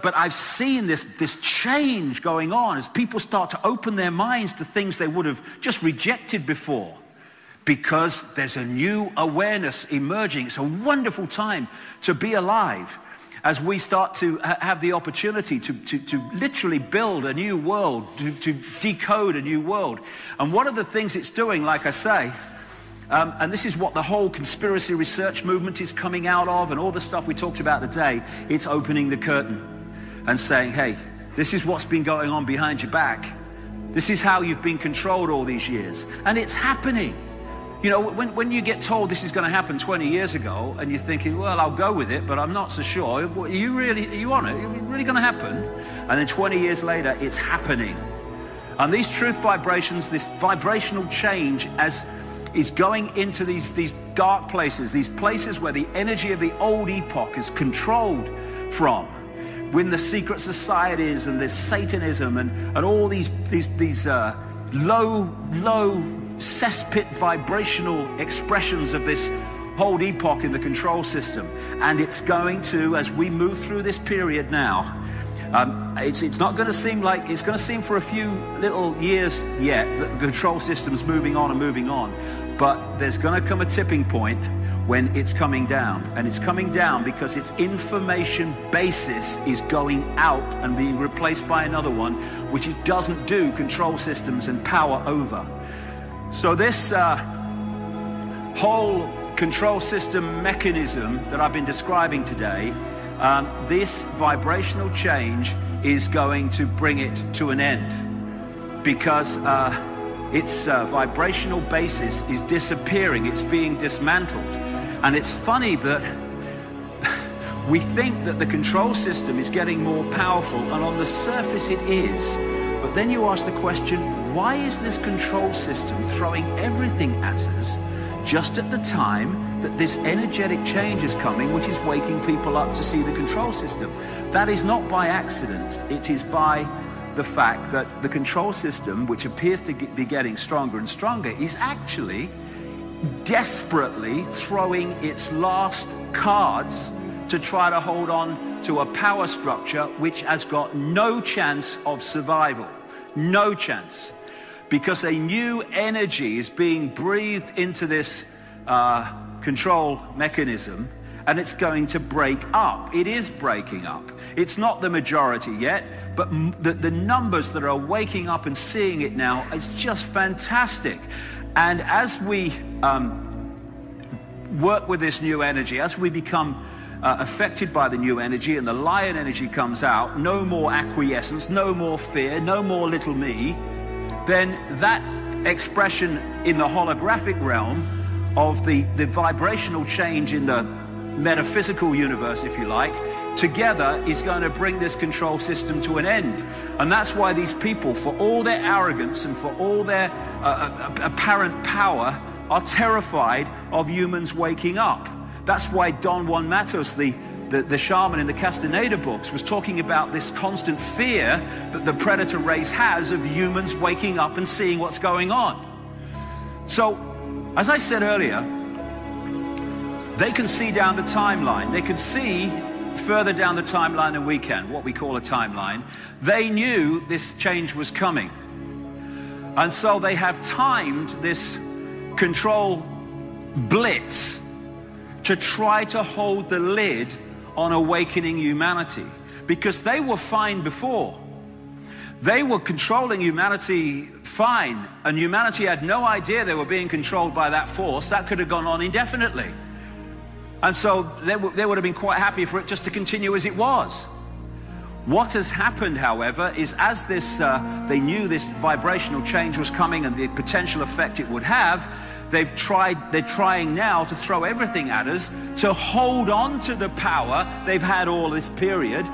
But I've seen this change going on as people start to open their minds to things they would have just rejected before, because there's a new awareness emerging. It's a wonderful time to be alive as we start to have the opportunity to literally build a new world, to decode a new world. And one of the things it's doing, like I say, and this is what the whole conspiracy research movement is coming out of, and all the stuff we talked about today, it's opening the curtain and saying, hey, this is what's been going on behind your back. This is how you've been controlled all these years. And it's happening. You know, when you get told this is going to happen 20 years ago, and you're thinking, well, I'll go with it, but I'm not so sure. Are you on it? Are it really going to happen? And then 20 years later, it's happening. And these truth vibrations, this vibrational change is going into these dark places, these places where the energy of the old epoch is controlled from. When the secret societies and this Satanism and all these low cesspit vibrational expressions of this whole epoch in the control system. And it's going to, as we move through this period now, it's not going to seem like, it's going to seem for a few little years yet that the control system's moving on, but there's going to come a tipping point when it's coming down. And it's coming down because its information basis is going out and being replaced by another one, which it doesn't do control systems and power over. So this whole control system mechanism that I've been describing today, this vibrational change is going to bring it to an end, because its vibrational basis is disappearing, it's being dismantled. And it's funny that we think that the control system is getting more powerful, and on the surface it is. But then you ask the question, why is this control system throwing everything at us just at the time that this energetic change is coming, which is waking people up to see the control system? That is not by accident. It is by the fact that the control system, which appears to be getting stronger and stronger, is actually desperately throwing its last cards to try to hold on to a power structure which has got no chance of survival. No chance. Because a new energy is being breathed into this control mechanism, and it's going to break up. It is breaking up. It's not the majority yet, but the numbers that are waking up and seeing it now is just fantastic. And as we work with this new energy, as we become affected by the new energy and the lion energy comes out, no more acquiescence, no more fear, no more little me, then that expression in the holographic realm of the vibrational change in the metaphysical universe, if you like, together is going to bring this control system to an end. And that's why these people, for all their arrogance and for all their apparent power, are terrified of humans waking up. That's why Don Juan Matos, the shaman in the Castaneda books, was talking about this constant fear that the predator race has of humans waking up and seeing what's going on. So, as I said earlier, they can see down the timeline. They can see further down the timeline than we can, what we call a timeline. They knew this change was coming. And so they have timed this control blitz to try to hold the lid on awakening humanity, because they were fine before. They were controlling humanity fine, and humanity had no idea they were being controlled by that force. That could have gone on indefinitely. And so they would have been quite happy for it just to continue as it was. What has happened, however, is as this, they knew this vibrational change was coming and the potential effect it would have, they're trying now to throw everything at us to hold on to the power they've had all this period,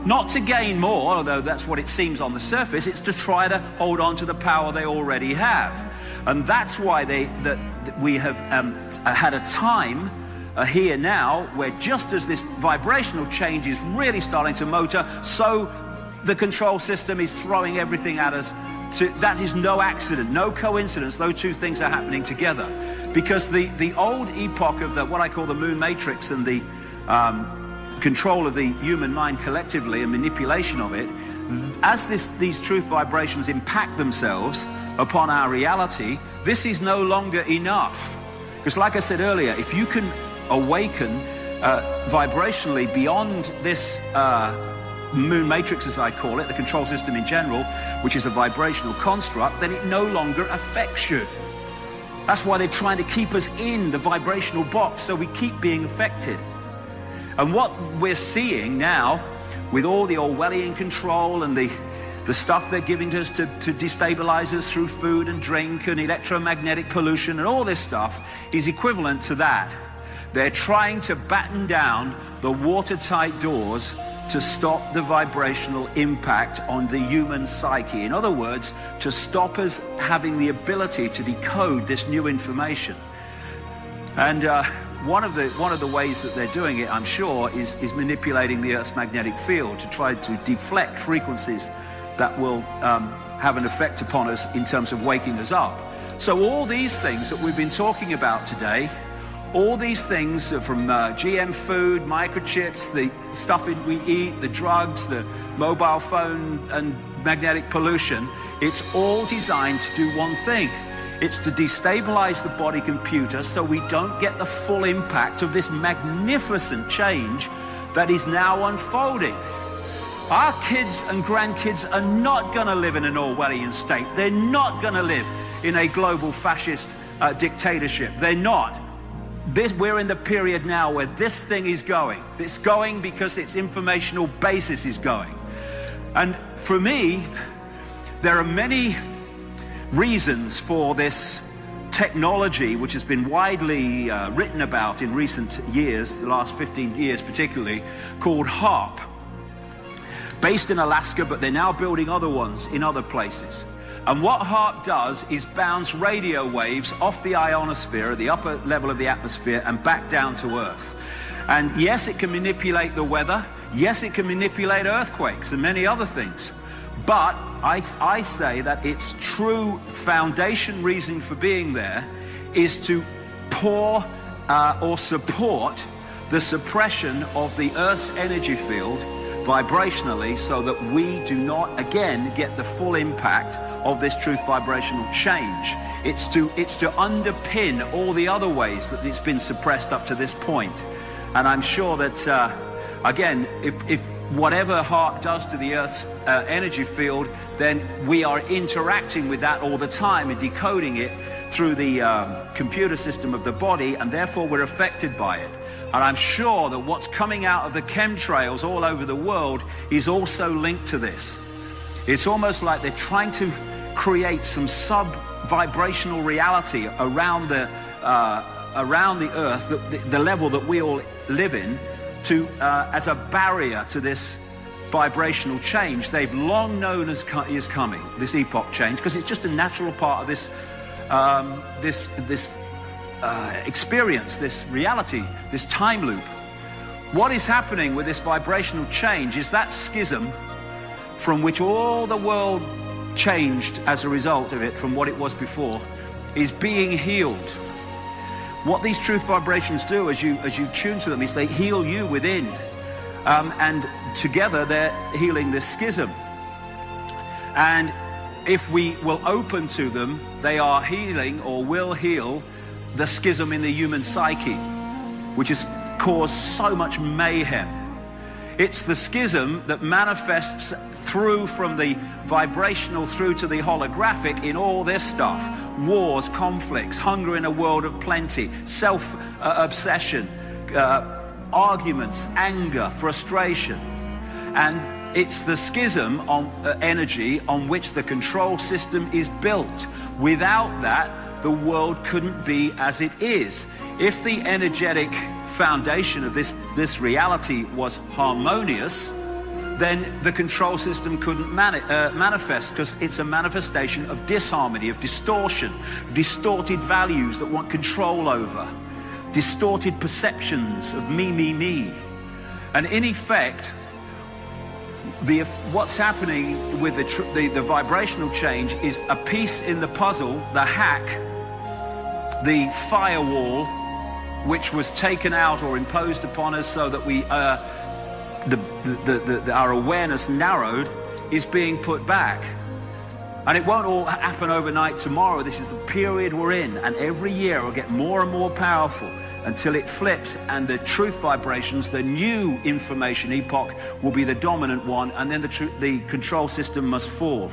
not to gain more, although that's what it seems on the surface. It's to try to hold on to the power they already have. And that's why we have had a time here now where just as this vibrational change is really starting to motor, so the control system is throwing everything at us. So that is no accident, no coincidence. Those two things are happening together, because the old epoch of what I call the moon matrix and the control of the human mind collectively and manipulation of it, as these truth vibrations impact themselves upon our reality, this is no longer enough. Because like I said earlier, if you can awaken vibrationally beyond this moon matrix, as I call it, the control system in general, which is a vibrational construct, then it no longer affects you. That's why they're trying to keep us in the vibrational box, so we keep being affected. And what we're seeing now, with all the Orwellian control and the stuff they're giving to us to destabilize us through food and drink and electromagnetic pollution and all this stuff, is equivalent to that. They're trying to batten down the watertight doors to stop the vibrational impact on the human psyche. In other words, to stop us having the ability to decode this new information. And one of the ways that they're doing it, I'm sure, is manipulating the Earth's magnetic field to try to deflect frequencies that will have an effect upon us in terms of waking us up. So all these things that we've been talking about today, all these things from GM food, microchips, the stuff we eat, the drugs, the mobile phone and magnetic pollution, it's all designed to do one thing. It's to destabilize the body computer so we don't get the full impact of this magnificent change that is now unfolding. Our kids and grandkids are not going to live in an Orwellian state. They're not going to live in a global fascist dictatorship. They're not. We're in the period now where this thing is going. It's going because its informational basis is going. And for me, there are many reasons for this technology, which has been widely written about in recent years, the last 15 years particularly, called HAARP. Based in Alaska, but they're now building other ones in other places. And what HAARP does is bounce radio waves off the ionosphere, the upper level of the atmosphere, and back down to Earth. And yes, it can manipulate the weather. Yes, it can manipulate earthquakes and many other things. But I say that its true foundation reason for being there is to pour or support the suppression of the Earth's energy field vibrationally, so that we do not again get the full impact of this truth vibrational change. It's to underpin all the other ways that it's been suppressed up to this point. And I'm sure that again, if whatever HAARP does to the Earth's energy field, then we are interacting with that all the time and decoding it through the computer system of the body, and therefore we're affected by it. And I'm sure that what's coming out of the chemtrails all over the world is also linked to this. It's almost like they're trying to create some sub-vibrational reality around the Earth, the level that we all live in, to as a barrier to this vibrational change they've long known is coming, this epoch change, because it's just a natural part of this experience, this reality, this time loop. What is happening with this vibrational change is that schism from which all the world changed as a result of it from what it was before is being healed. What these truth vibrations do as you tune to them is they heal you within, and together they're healing this schism. And if we will open to them, they are healing, or will heal, the schism in the human psyche, which has caused so much mayhem. It's the schism that manifests through from the vibrational through to the holographic in all this stuff. Wars, conflicts, hunger in a world of plenty, self-obsession, arguments, anger, frustration. And it's the schism on energy on which the control system is built. Without that, the world couldn't be as it is. If the energetic foundation of this reality was harmonious, then the control system couldn't manifest, because it's a manifestation of disharmony, of distortion, distorted values that want control over, distorted perceptions of me, me, me. And in effect, what's happening with the vibrational change is a piece in the puzzle, the hack, the firewall, which was taken out or imposed upon us so that we our awareness narrowed is being put back. And it won't all happen overnight tomorrow. This is the period we're in, and every year it will get more and more powerful until it flips, and the truth vibrations, the new information epoch, will be the dominant one, and then the control system must fall.